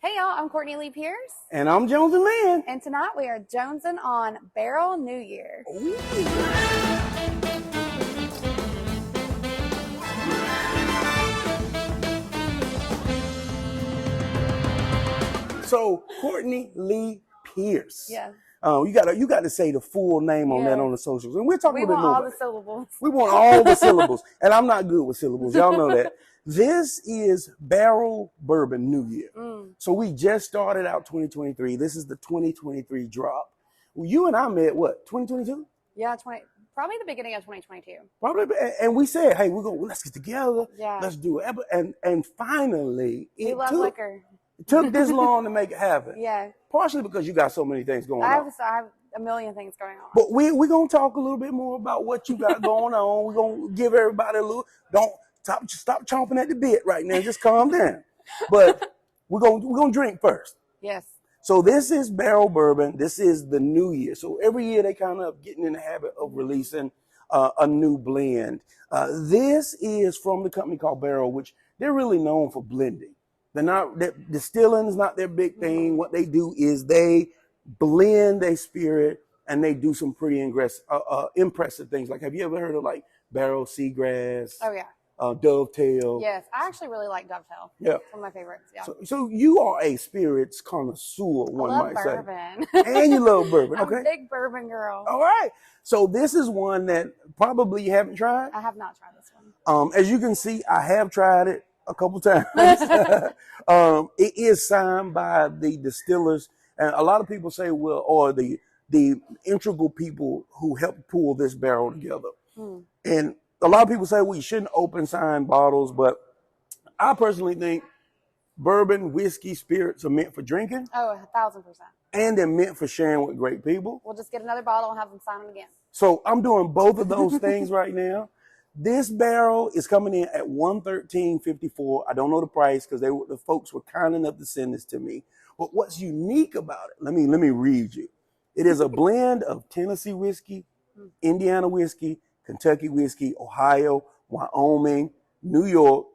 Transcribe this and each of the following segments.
Hey y'all, I'm Courtney Lee Pierce. And I'm Jones N Mann. And tonight we are jonesing on Barrell New Year. Ooh. So Courtney Lee Pierce. Yeah. You got to say the full name on that on the socials. And we're talking a little bit more. We want all the syllables. We want all the syllables. And I'm not good with syllables. Y'all know that. This is Barrell Bourbon New Year. So we just started out 2023. This is the 2023 drop. Well, you and I met, what, 2022? Yeah, probably the beginning of 2022. Probably, and we said, hey, let's get together. Yeah. Let's do it. And finally, It took this long to make it happen. Yeah. Partially because you got so many things going on. I have a million things going on. But we're going to talk a little bit more about what you got going on. We're going to give everybody a little, stop chomping at the bit right now. Just calm down. But we're going to drink first. Yes. So this is Barrell Bourbon. This is the new year. So every year they kind of getting in the habit of releasing a new blend. This is from the company called Barrell, which they're really known for blending. Distilling is not their big thing. What they do is they blend a spirit and they do some pretty impressive things. Like, have you ever heard of like Barrell Seagrass? Oh, yeah. Dovetail. Yes, I actually really like Dovetail. Yeah. It's one of my favorites. Yeah. So you are a spirits connoisseur, one I love might bourbon. say. And you love bourbon, okay? I'm a big bourbon girl. All right. So this is one that probably you haven't tried. I have not tried this one. As you can see, I have tried it a couple times. It is signed by the distillers, and a lot of people say, well, or the integral people who helped pull this barrel together. And a lot of people say, well, you shouldn't open signed bottles, but I personally think bourbon, whiskey, spirits are meant for drinking. Oh, 1,000%. And they're meant for sharing with great people. We'll just get another bottle and have them sign them again. So I'm doing both of those things right now. This barrel is coming in at $113.54. I don't know the price because the folks were kind enough to send this to me. But what's unique about it? Let me read you. It is a blend of Tennessee whiskey, Indiana whiskey, Kentucky whiskey, Ohio, Wyoming, New York,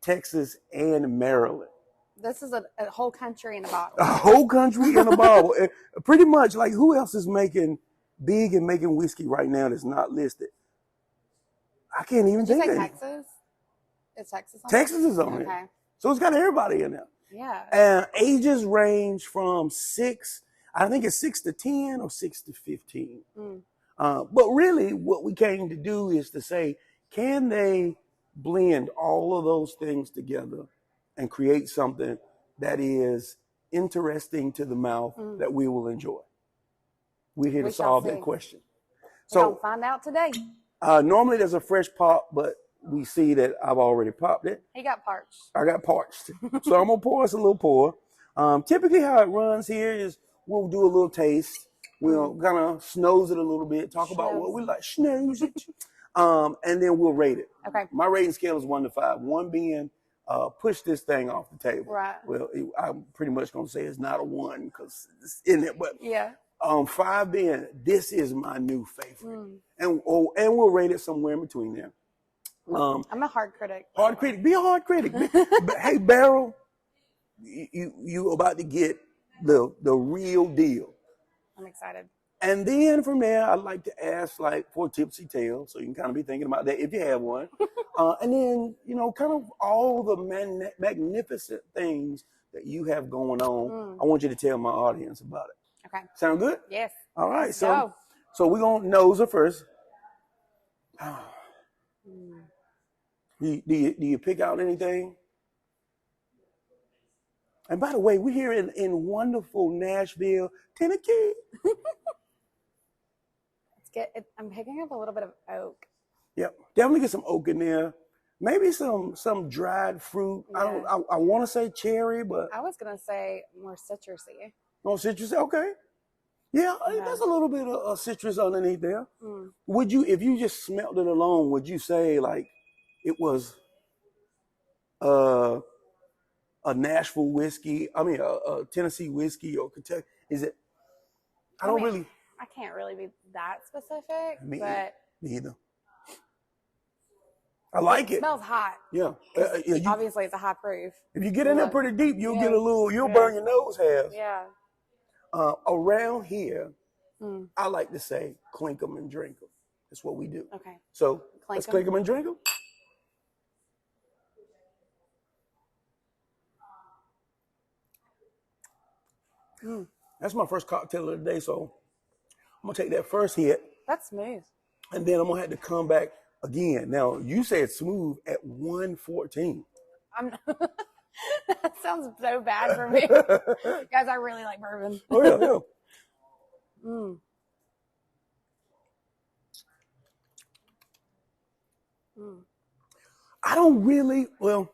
Texas, and Maryland. This is a whole country in a bottle. A whole country in a bottle. Pretty much, like, who else is making whiskey right now that's not listed? I can't even think of it. Texas? Is Texas on Texas is on okay. it. So it's got everybody in there. Yeah. And ages range from 6 to 10 or 6 to 15. But really what we came to do is to say, can they blend all of those things together and create something that is interesting to the mouth that we will enjoy? We're here to solve that question. So we'll find out today. Normally there's a fresh pop, but we see that I've already popped it. He got parched. I got parched. So I'm going to pour us a little pour. Typically how it runs here is we'll do a little taste. We'll kind of snooze it a little bit, talk about what we like, snooze it. And then we'll rate it. Okay. My rating scale is 1 to 5. 1 being push this thing off the table. Right. Well, I'm pretty much going to say it's not a 1 because it's in it. But yeah. 5 being, this is my new favorite. And we'll rate it somewhere in between there. I'm a hard critic. Hard critic. Be a hard critic. Hey, Barrell, you about to get the real deal. I'm excited. And then from there, I'd like to ask for a tipsy tale, so you can kind of be thinking about that if you have one. And then, kind of all the magnificent things that you have going on. I want you to tell my audience about it. Okay. Sound good? Yes. All right. Let's go. So we're going to nose her first. Do you pick out anything? And by the way, we're here in wonderful Nashville, Tennessee. I'm picking up a little bit of oak. Yep, definitely get some oak in there. Maybe some dried fruit. Yeah. I want to say cherry, but I was gonna say more citrusy. Oh, citrus. Okay. Yeah, there's a little bit of citrus underneath there. Would you, if you just smelled it alone, would you say like it was a Nashville whiskey? I mean, a Tennessee whiskey or Kentucky? Is it? I can't really be that specific, Me but either. I like it. Smells hot. Yeah. Obviously, it's a high proof. If you get in there Look. pretty deep, you'll get a little. You'll Yeah. burn your nose hairs. Yeah. Around here, I like to say, clink 'em and drink 'em. That's what we do. Okay. So let's clink 'em and drink 'em. That's my first cocktail of the day, so I'm gonna take that first hit, That's smooth. and then I'm gonna have to come back again. Now you said smooth at 114. That sounds so bad for me. Guys, I really like bourbon. Oh yeah. I don't really. Well,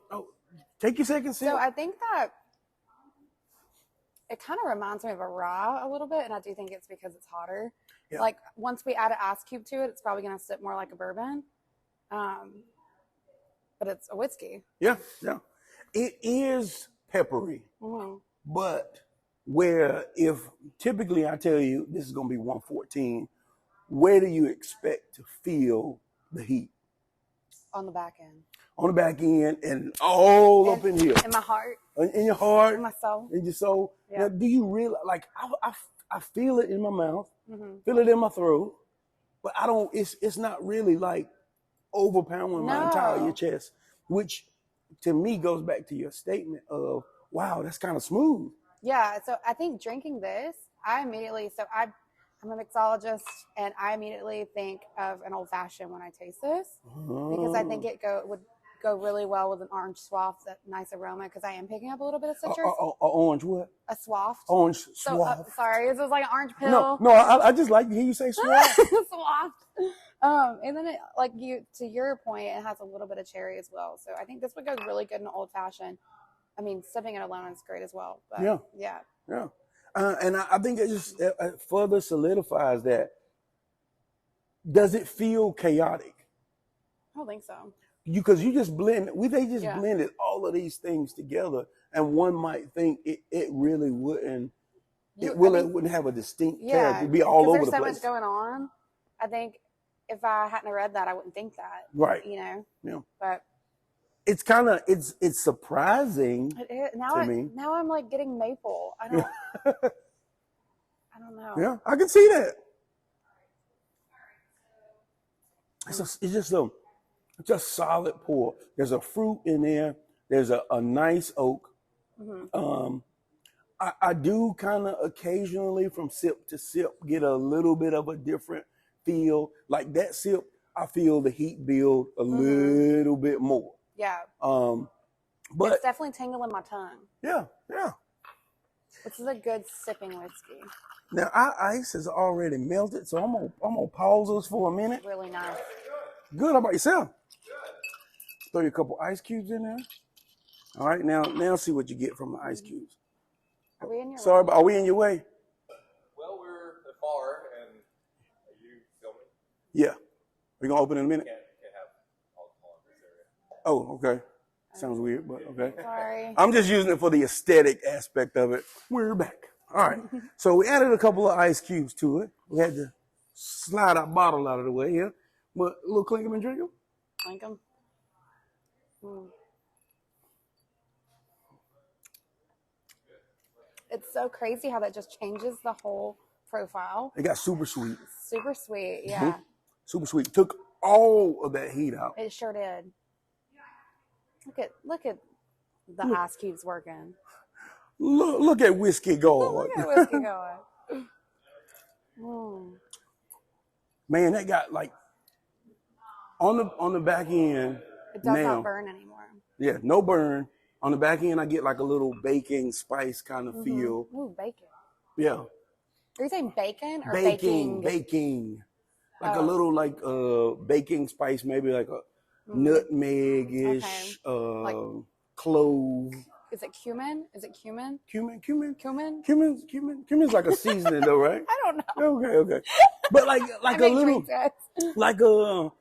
take your second sip. So I think that it kind of reminds me of a rye a little bit, and I do think it's because it's hotter. Yeah. Like once we add an ice cube to it, it's probably going to sip more like a bourbon. But it's a whiskey. Yeah. It is peppery, but where if typically I tell you this is going to be 114, where do you expect to feel the heat? On the back end. On the back end and all up in here. In my heart. In your heart. In my soul. In your soul. Yeah. Now, do you really, like, I feel it in my mouth, feel it in my throat, but I don't, it's not really like overpowering my entire chest, which to me goes back to your statement of, wow, that's kind of smooth. Yeah, so I think drinking this, I'm a mixologist, and I immediately think of an old fashioned when I taste this because I think it would go really well with an orange swath, that nice aroma, because I am picking up a little bit of citrus. Orange what? A swath. Orange So, swath. sorry, this is like an orange pill. No, I just like to hear you say swath. Swath. And then to your point, it has a little bit of cherry as well. So I think this would go really good in an old fashioned. I mean, sipping it alone is great as well. But yeah. And I think it just further solidifies that. Does it feel chaotic? I don't think so. Because they just blended all of these things together, and one might think it really wouldn't. It wouldn't have a distinct character. It'd be all over the place. There's so much going on. I think if I hadn't read that, I wouldn't think that. Right. You know. Yeah. But it's kind of it's surprising to me. Now I'm like getting maple. I don't know. Yeah, I can see that. It's just solid pour. There's a fruit in there. There's a nice oak. I do kind of occasionally from sip to sip get a little bit of a different feel. Like that sip, I feel the heat build a little bit more. Yeah. But it's definitely tingling my tongue. Yeah. Which is a good sipping whiskey. Now our ice is already melted, so I'm gonna pause us for a minute. Really nice. Good. How about yourself? Throw you a couple ice cubes in there. All right, now see what you get from the ice cubes. Are we in your Sorry, way? but are we in your way? Well, we're at the bar, and are you filming? Yeah. We're gonna open in a minute. Can't have alcohol in this area. Oh, okay. Sounds weird, but okay. Sorry. I'm just using it for the aesthetic aspect of it. We're back. All right. So we added a couple of ice cubes to it. We had to slide our bottle out of the way here. But a little clink 'em and drink 'em. Clink 'em. It's so crazy how that just changes the whole profile. It got super sweet. Super sweet, yeah. Super sweet. Took all of that heat out. It sure did. Look at the ice cubes working. Look at whiskey going. Look at whiskey going. Man, that got like on the back end. It does not burn anymore. Yeah, no burn. On the back end, I get like a little baking spice kind of feel. Ooh, bacon. Yeah. Are you saying bacon or baking? Like a little like baking spice, maybe like a nutmeg-ish, clove. Is it cumin? Cumin? Cumin's like a seasoning though, right? I don't know. Okay. But like a little, like a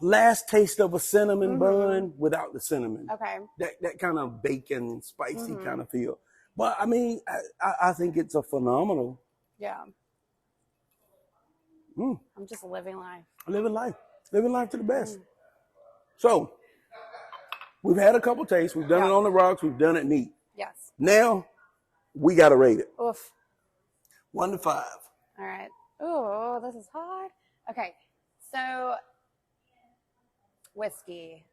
last taste of a cinnamon bun without the cinnamon. Okay. That kind of bacon, spicy kind of feel. But I mean, I think it's a phenomenal. Yeah. I'm just living life. Living life to the best. So we've had a couple tastes. We've done it on the rocks. We've done it neat. Yes. Now we got to rate it. Oof. 1 to 5. All right. Oh, this is hard. Okay. So whiskey.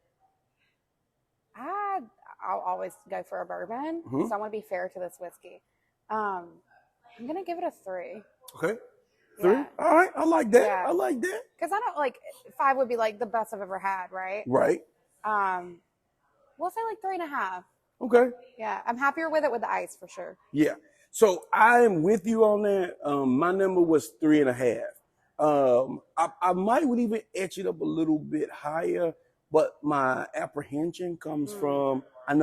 I'll always go for a bourbon. Mm-hmm. So I want to be fair to this whiskey. I'm going to give it a 3. Okay. 3? Yeah. All right. I like that. Yeah. I like that. Because I don't like 5 would be like the best I've ever had, right? Right. We'll say like 3.5. Okay. Yeah. I'm happier with it with the ice for sure. Yeah. So I am with you on that. My number was 3.5. I might would even etch it up a little bit higher, but my apprehension comes from, I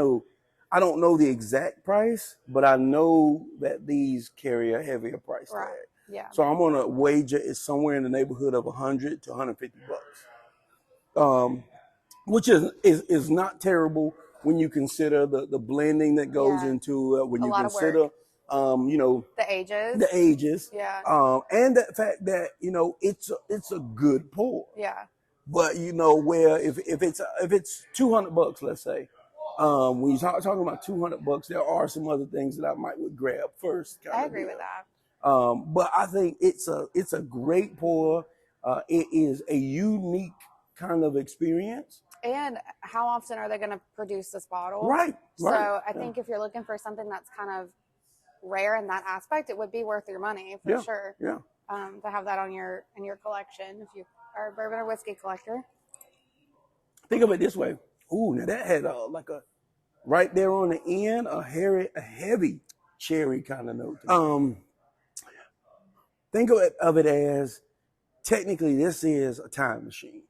don't know the exact price, but I know that these carry a heavier price tag. Yeah. So I'm gonna wager it's somewhere in the neighborhood of 100 to 150 bucks. Which is not terrible when you consider the blending that goes into it, when you consider the ages. Yeah. And the fact that it's a good pour. Yeah. But where if it's $200, let's say, when you're talking about $200, there are some other things that I might would grab first. I agree with that. But I think it's a great pour. It is a unique kind of experience. And how often are they going to produce this bottle? Right. So I think if you're looking for something that's kind of rare in that aspect, it would be worth your money for sure. Yeah. To have that in your collection if you are a bourbon or whiskey collector. Think of it this way. Ooh, now that had right there on the end a heavy cherry kind of note. Think of it as technically this is a time machine.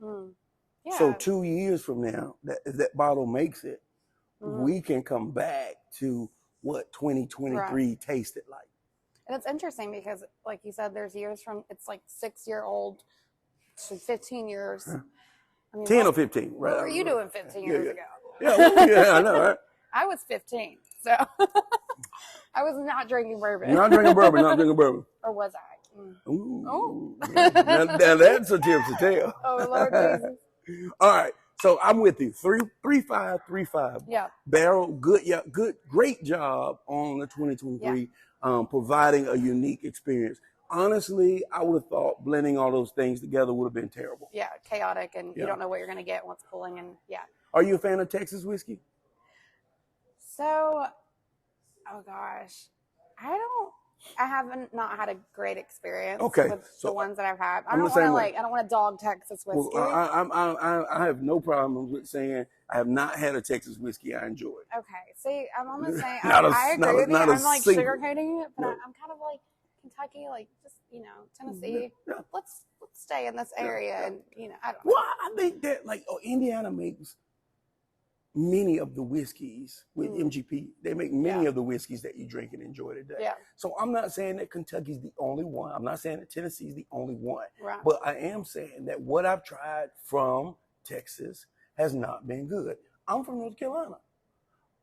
Yeah. So 2 years from now, if that bottle makes it, we can come back to what 2023 tasted like. And it's interesting because, like you said, there's years from it's like 6-year-old to 15 years. I mean, 10 or 15. Right. What were you doing 15 years ago? Yeah, I know, right? I was 15, so I was not drinking bourbon. Not drinking bourbon. Or was I? Ooh. Oh. now that's a tip to tell. Oh, Lord Jesus. All right. So I'm with you. 3.5. Yeah. Barrell, good, great job on the 2023, providing a unique experience. Honestly, I would have thought blending all those things together would have been terrible. Yeah, chaotic, and you don't know what you're going to get, what's pulling, and Are you a fan of Texas whiskey? So, oh gosh, I haven't not had a great experience with the ones that I've had. I don't want to dog Texas whiskey. Well, I have no problem with saying I have not had a Texas whiskey I enjoyed. Okay, see, I'm almost saying I agree with you. I'm like sugarcoating it, but I'm kind of like Kentucky, like just Tennessee. Yeah. Let's stay in this area, and I don't know. Well, I think that Indiana makes many of the whiskeys with MGP. They make many of the whiskeys that you drink and enjoy today. Yeah. So I'm not saying that Kentucky's the only one. I'm not saying that Tennessee's the only one. Right. But I am saying that what I've tried from Texas has not been good. I'm from North Carolina.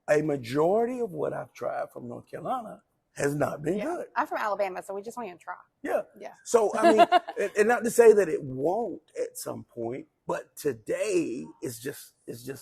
A majority of what I've tried from North Carolina has not been good. I'm from Alabama, so we just want you to try. Yeah. Yeah. So, I mean, and not to say that it won't at some point, but today it's just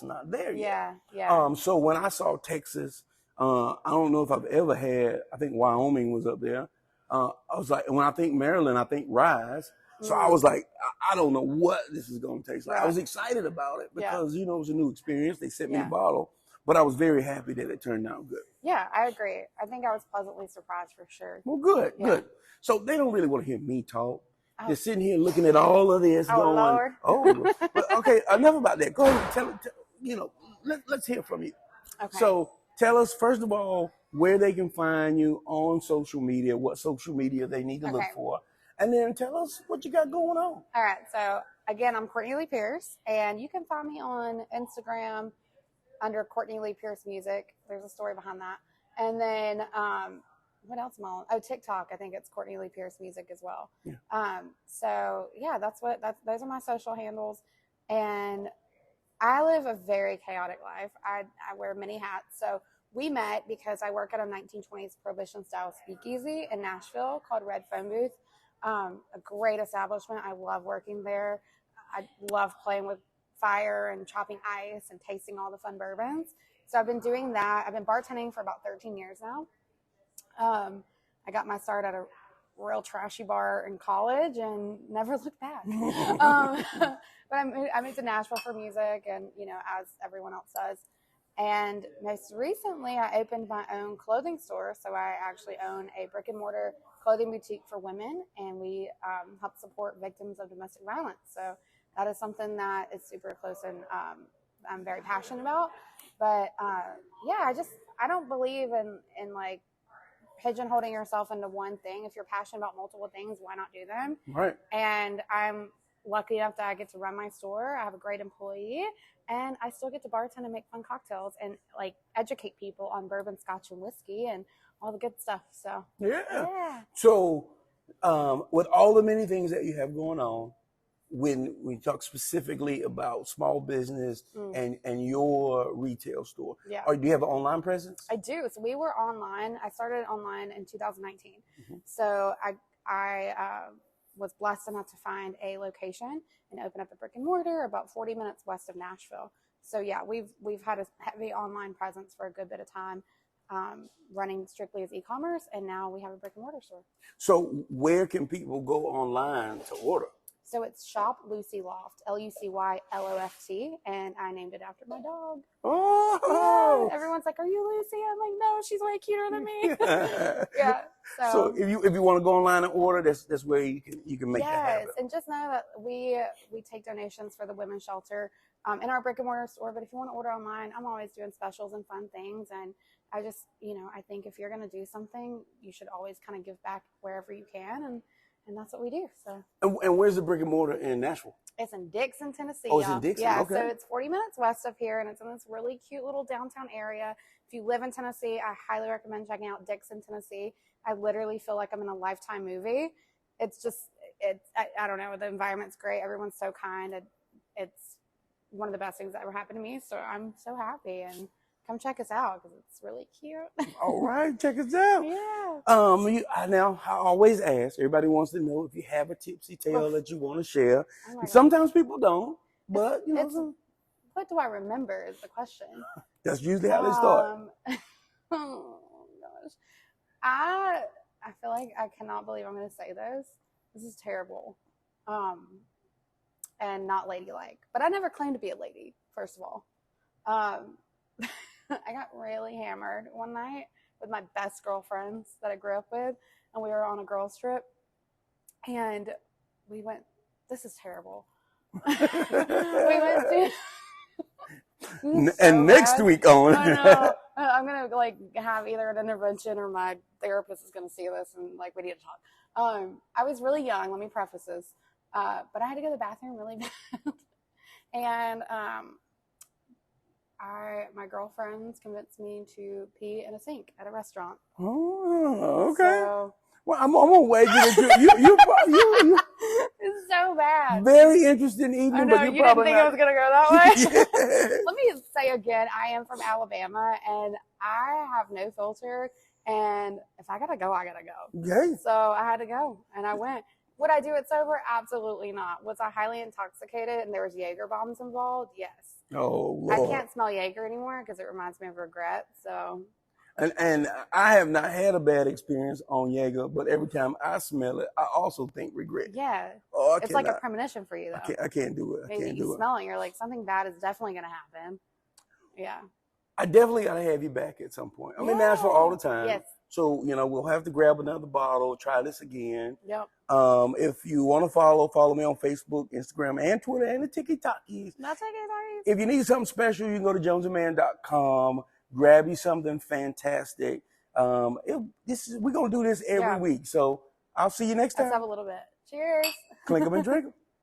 not there yet. Yeah. So when I saw Texas, I don't know if I've ever had, I think Wyoming was up there. I was like, when I think Maryland, I think Rise. So I was like, I don't know what this is going to taste like. I was excited about it because, it was a new experience. They sent me the bottle, but I was very happy that it turned out good. Yeah, I agree. I think I was pleasantly surprised for sure. Well, good. So they don't really want to hear me talk. They're sitting here looking at all of this going, Lord. But okay, enough about that. Go ahead and tell let's hear from you. Okay. So tell us, first of all, where they can find you on social media, what social media they need to look for, and then tell us what you got going on. All right. So again, I'm Courtney Lee Pierce, and you can find me on Instagram under Courtney Lee Pierce Music. There's a story behind that. And then what else am I on? Oh, TikTok. I think it's Courtney Lee Pierce Music as well. Yeah. So yeah, those are my social handles. And I live a very chaotic life. I wear many hats. So we met because I work at a 1920s Prohibition style speakeasy in Nashville called Red Phone Booth. A great establishment. I love working there. I love playing with fire and chopping ice and tasting all the fun bourbons. So I've been doing that. I've been bartending for about 13 years now. I got my start at a real trashy bar in college and never looked back. But I moved to Nashville for music, and as everyone else does. And most recently, I opened my own clothing store. So I actually own a brick and mortar clothing boutique for women, and we help support victims of domestic violence. So that is something that is super close and I'm very passionate about. But I don't believe in like pigeonholing yourself into one thing. If you're passionate about multiple things, why not do them? Right. And I'm lucky enough that I get to run my store. I have a great employee, and I still get to bartend and make fun cocktails and like educate people on bourbon, scotch, and whiskey and all the good stuff. So yeah. So with all the many things that you have going on, when we talk specifically about small business and your retail store, or do you have an online presence? I do. So we were online. I started online in 2019. So I was blessed enough to find a location and open up a brick and mortar about 40 minutes west of Nashville. So yeah, we've had a heavy online presence for a good bit of time, running strictly as e-commerce, and now we have a brick and mortar store. So where can people go online to order? So it's Shop Lucy Loft, LucyLoft, and I named it after my dog. Oh! Yeah. Everyone's like, "Are you Lucy?" I'm like, "No, she's way cuter than me." Yeah. So if you want to go online and order, that's where you can make that happen. Yes, and just know that we take donations for the women's shelter in our brick and mortar store. But if you want to order online, I'm always doing specials and fun things. And I just, I think if you're going to do something, you should always kind of give back wherever you can, and that's what we do. So. And where's the brick and mortar in Nashville? It's in Dixon, Tennessee. Oh, it's in Dixon. Yeah, okay. So it's 40 minutes west of here, and it's in this really cute little downtown area. If you live in Tennessee, I highly recommend checking out Dixon, Tennessee. I literally feel like I'm in a Lifetime movie. It's just, I don't know, the environment's great. Everyone's so kind. It's one of the best things that ever happened to me. So I'm so happy, and come check us out because it's really cute. All right, check us out. Yeah. Now I always ask. Everybody wants to know if you have a tipsy tale that you want to share. Sometimes people don't, but what do I remember is the question. That's usually how they start. Oh gosh, I feel like I cannot believe I'm going to say this. This is terrible, and not ladylike. But I never claimed to be a lady. First of all, I got really hammered one night with my best girlfriends that I grew up with, and we were on a girls trip, and we went. This is terrible. We went to. And next week on. I know. I'm gonna have either an intervention or my therapist is gonna see this and we need to talk. I was really young. Let me preface this, but I had to go to the bathroom really bad, and my girlfriends convinced me to pee in a sink at a restaurant. Oh, okay. So, well, I'm gonna wager that you it's so bad. Very interesting evening, I know, but you didn't think I was gonna go that way. Let me say again, I am from Alabama, and I have no filter. And if I gotta go, I gotta go. Okay. So I had to go, and I went. Would I do it sober? Absolutely not. Was I highly intoxicated and there was Jaeger bombs involved? Yes. Oh, Lord. I can't smell Jaeger anymore because it reminds me of regret. So. And I have not had a bad experience on Jaeger, but every time I smell it, I also think regret. Yeah. Oh, it's like a premonition for you, though. I can't do it. Maybe you smell it, you're like, something bad is definitely going to happen. Yeah. I definitely got to have you back at some point. I'm in Nashville all the time. Yes. So, we'll have to grab another bottle, try this again. Yep. If you want to follow me on Facebook, Instagram, and Twitter, and the TikTokies. Not TikTokies. If you need something special, you can go to JonesNmann.com. Grab you something fantastic. We're going to do this every week. So I'll see you next time. Let's have a little bit. Cheers. Clink 'em and drink 'em.